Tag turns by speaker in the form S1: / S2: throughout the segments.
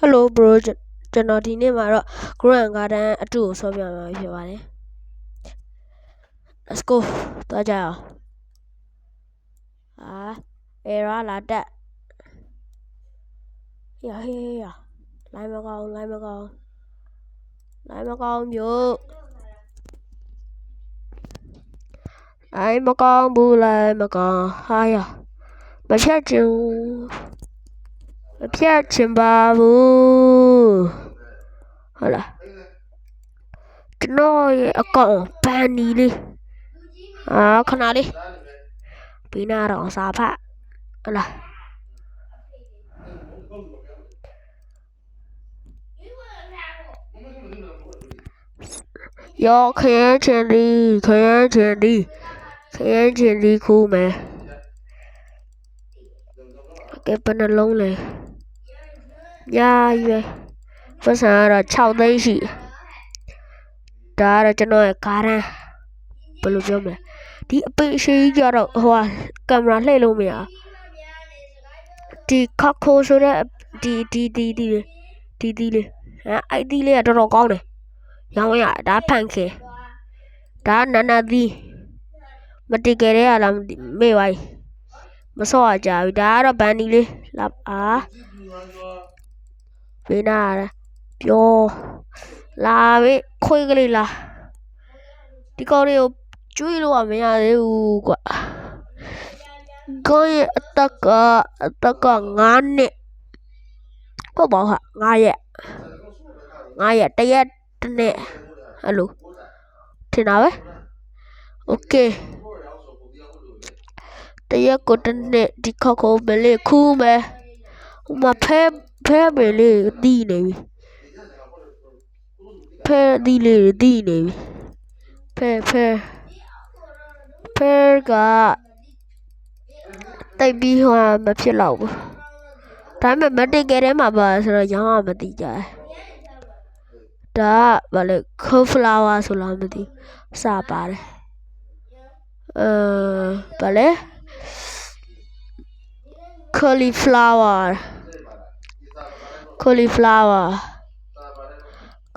S1: Hello bro ကျွန်တော်ဒီနေ့မှာတော့ Grow and Garden အတူကိုဆော့ပြမှာဖြစ်ပါတယ် Let's go သွားကြအောင်error လာတက်ဟေးလိုင်းမကောင်းမျိုးလိုင်းမကောင်းဘူးဟာရမဖြတ်ချင်ပါဘူးဟုတ်လားကျွန်တော်ရဲ့အကောင့်ဘန်နီလေးခဏလေးပြီးနာတော့စာဖတ်ဟုတ်လားရောခရင်ချင်သည်ခုမယ်ကဲဘယ်နှလုံးလဲညာရွယ်ပတ်စံကတော့6သိန်းရှိဒါကတော့ကျွန်တော်ရဲ့ကားရန်ဘယ်လိုပြောမလဲဒီအပိရှိကြီးကြတော့ကင်မရာလှည့်လို့မရဒီခါခိုးဆိုတဲ့ဒီလေးအဲ့ဒီလေးကတော်တော်ကောင်းတယ်ရောင်းရဒါဖန်ခဲဒါနာသီးမတိကြရလားမေ့ပါမစော့ကြဘူးဒါကတော့ဘန်နီလေးလာဘေးနာပြောလာပြီခွေးကလေးလာဒီကောင်လေးကိုကျွေးလို့မရသေးဘူးကွာကိုရဲ့အသက်က9နှစ်ဟုတ်ပါဟာ9ရက်တရက်တစ်နေ့အဲ့လိုထင်တာပဲโอเคတရက်ကိုတစ်နှစ်ဒီခေါက်မလေးခူးမယ်ဟိုမှာဖဲမလေးတီးနေပြီဖဲတီးလေးတီးနေပြီဖဲကတိတ်ပြီးမဖြစ်တော့ဘူးဒါပေမဲ့မတိတ်ကဲထဲမှာပါဆိုတော့ရောင်းမသိကြဒါကဘာလဲခိုးဖလာဝါဆိုလားမသိစပါတယ်ဘာလဲ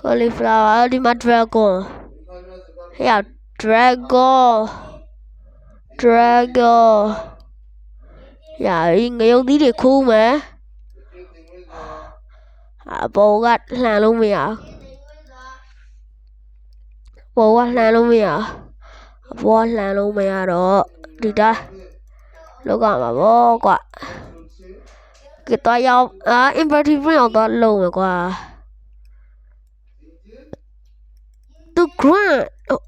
S1: cauliflower ဒီမှာ dragon ဟဲ့ dragon ငရုတ်သီးတွေခူးမယ်အပေါ်ကလှန်လို့မရတော့ဒီတိုင်းလောက်ကမှာပေါ့ကွာကဲတော့ရောက်inverted print အောင်တော့လုံးမယ်ကွာသူ grant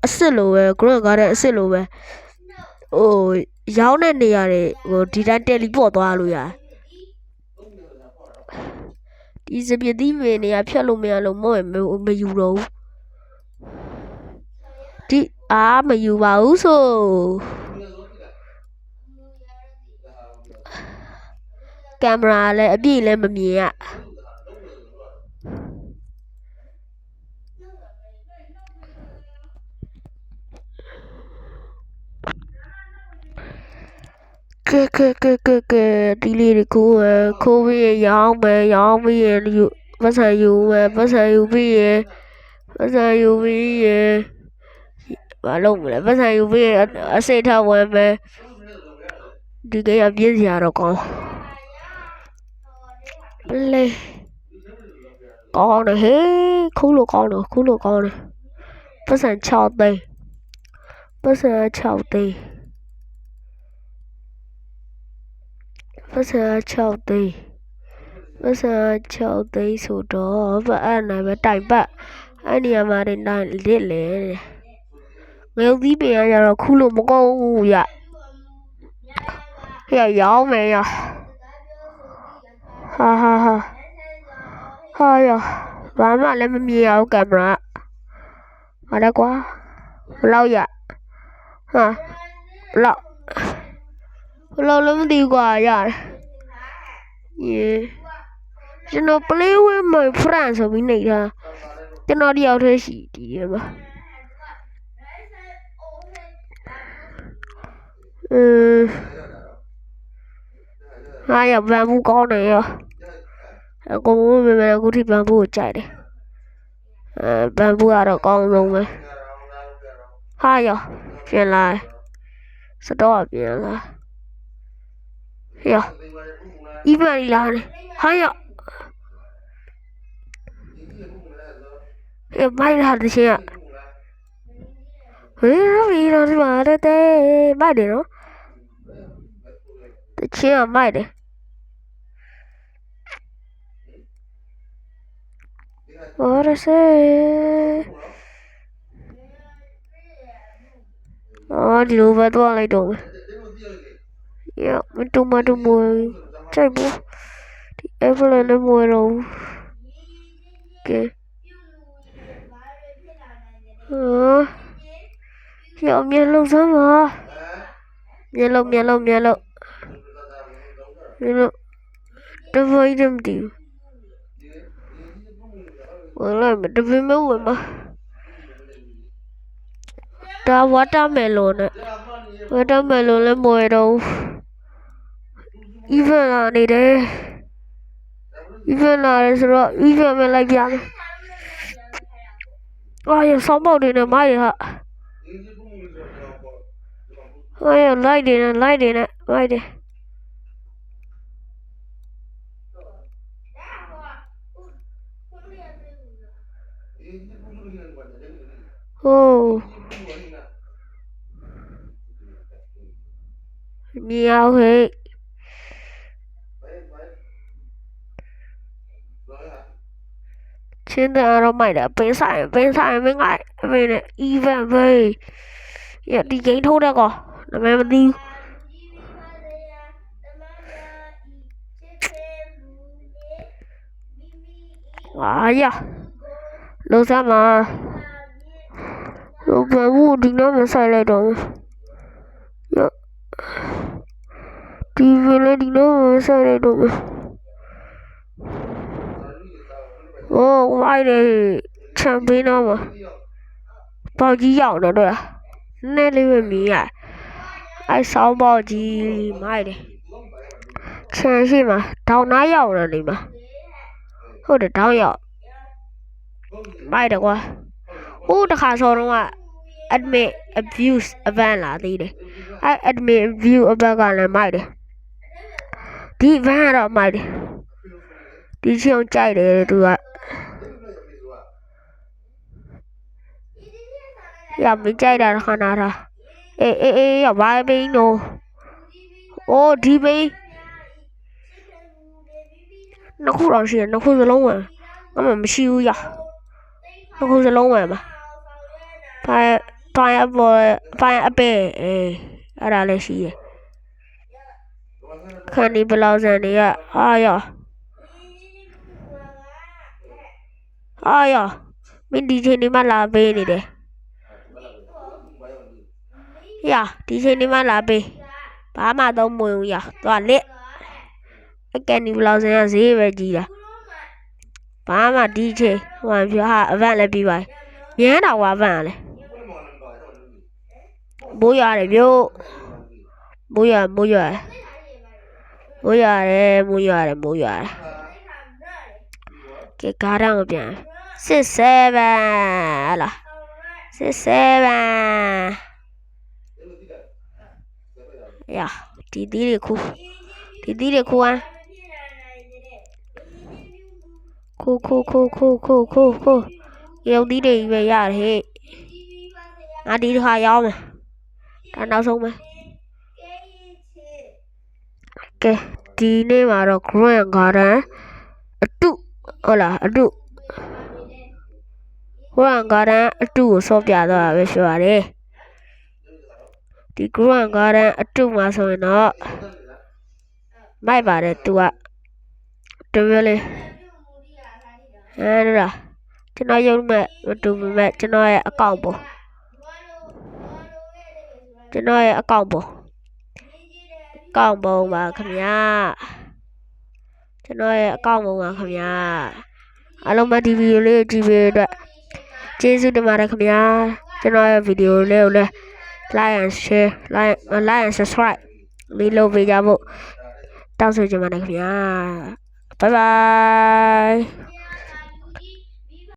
S1: အစ်စ်လိုပဲ grant ကားတဲ့အစ်စ်လိုပဲရောင်းတဲ့နေရာတွေဒီတိုင်းတယ်လီပေါ့သွားလို့ရတယ်ဒီစပြည့်သီးမေနေရာဖြတ်လို့မရလို့မယူတော့ဘူးဒီမယူပါဘူးဆိုကင်မရာလည်းအပြည့်လည်းမမြင်ရကဲဒီလေးတွေခိုးပြီးရောင်းပြီးရင်ပတ်စံယူပြီးရင်ဘာလုပ်မလဲပတ်စံယူပြီးရင်အစိတ်ထဝယ်မယ်ဒီကရပြင်းစရာတော့ကောင်းလေကောင်းတယ်ဟေးခိုးလို့ကောင်းတယ်ပတ်စံ6သိန်းဆိုတော့အဲ့နိုင်ပဲတိုင်ပတ်အဲ့နေရာမှာတိုင်လစ်လေငရုတ်သီးပင်ရတော့ခူးလို့မကောင်းဘူးရရောင်းမယ်ရဟာရဘာမှလည်းမမြင်ရဘူးကင်မရာဟာလည်းကွာဘလောက်ရဘလောက်လည်းမသိကွာရတယ်ကျွန်တော် play with my friend ဆိုပြီးနေတာကျွန်တော်တယောက်တည်းရှိဒီမှာဟာရဗန်ဘူးကောင်းတယ်ရ အကုန်လုံးပဲအခုထိဘန်ဘူးကိုကြိုက်တယ်ဘန်ဘူးကတော့ကောင်းဆုံးပဲဟာရောပြန်လာစတော့ပြန်လာရော伊万里拉呢ဟာရော买他的钱ဟေးရပြီတော့ဒီမှာတဲ့မိုက်တယ်နော်တချင်းကမိုက်တယ်ဘာရစေဒီလိုပဲသွားလိုက်တော့ရောမတူမတူမွေကြိုက်ဘူးဒီ Apple နဲ့မွေတော့ကဲရောမျက်လုံးစမ်းပါမျက်လုံးတပိုက်တယ်မသိဘူးဝင်လိုက်မယ်တပင်းမဝင်ပါဒါဝါတာမယ်လွန်လည်းမွေတော့even လာနေတယ်even လာတယ်ဆိုတော့ even ပဲလိုက်ပြမယ်ရဆောင်းပေါက်တွေနဲ့မိုက်ရဟာလိုက်တယ်မိုက်တယ်ဟိုမြောက်ဟဲ့ချင်းတော့မိုက်တယ်ပင်းဆိုင်မင်းငိုက်အမေနဲ့ even ပဲဒီဂိမ်းထိုးတဲ့ကောနာမည်မသိဘူးလုံးစမ်းမှာဘယ်ဘူးဒီနောက်မဆိုင်လိုက်တော့ဒီဗီလေးဒီနောက်မဆိုင်လိုက်တော့မိုက်တယ်ချန်ပီယံတော့မှာပေါက်ကြီးရောက်တော့တွေ့လားနည်းလေးပဲမြင်ရဆောင်းပေါက်ကြီးမိုက်တယ်ချန်ရှိမှာတောင်းနားရောက်တယ်နေမှာဟုတ်တယ်တောင်းရောက်မိုက်တယ်ကွာတခါဆောတော့က admit abuse event လာသေးတယ်admit abuse event ကလည်းမိုက်တယ်ဒီ event ကတော့မိုက်တယ်ဒီချင်းကြိုက်တယ်သူကမကြိုက်တာခဏထားအေးဘာဘင်းနော်ဒီဘင်းနှစ်ခုတော့ရှိတယ်နှစ်ခုစလုံးဝင်မရှိဘူးနှစ်ခုစလုံးဝင်ပါပိုင်းအပေအဲ့ဒါလည်းရှိတယ်ခဏဒီဘလောက်စံတွေကမင်းဒီချိန်ဒီမှာလာပေးနေတယ်ဒီချိန်ဒီမှာလာပေးဘာမှတော့မဝင်ဘူးသွားလက်အကန်ဒီဘလောက်စံကဈေးပဲကြီးတာဘာမှဒီချိန်ဟိုပြအဗန်လည်းပြီးပါညမ်းတော်ဝါဗန်လည်းမိုးရတယ်ဗျမိုးရတယ်ကဲကားတော့ပြန်67ဟလား67ဒီသီးတွေခူရုပ်သီးတွေပဲရတယ်ဟဲ့ငါဒီတစ်ခါရောက်မယ်ဒါနောက်ဆုံးပဲကဲဒီနေ့မှာတော့ Grand Garden အတုဟုတ်လားအတု Grand Garden အတုကိုစောပြသွားတာပဲဖြစ်ပါတယ်ဒီ Grand Garden အတုမှာဆိုရင်တော့မိုက်ပါတယ်သူကတမျိုးလေးလားကျွန်တော်ရုံမဲ့မတူပေမဲ့ကျွန်တော်ရဲ့အကောင့်ပေါ်ပါခင်ဗျာကျွန်တော်ရဲ့အကောင့်ပေါ်ပါခင်ဗျာအားလုံးပဲဒီဗီဒီယိုလေးကြည့်ပေးတဲ့ကျေးဇူးတင်ပါတယ်ခင်ဗျာကျွန်တော်ရဲ့ဗီဒီယိုလေးကိုလည်း like and share like and subscribe လေးလုပ်ပေးကြဖို့တောင်းဆိုချင်ပါတယ်ခင်ဗျာ ဘိုင်ဘိုင်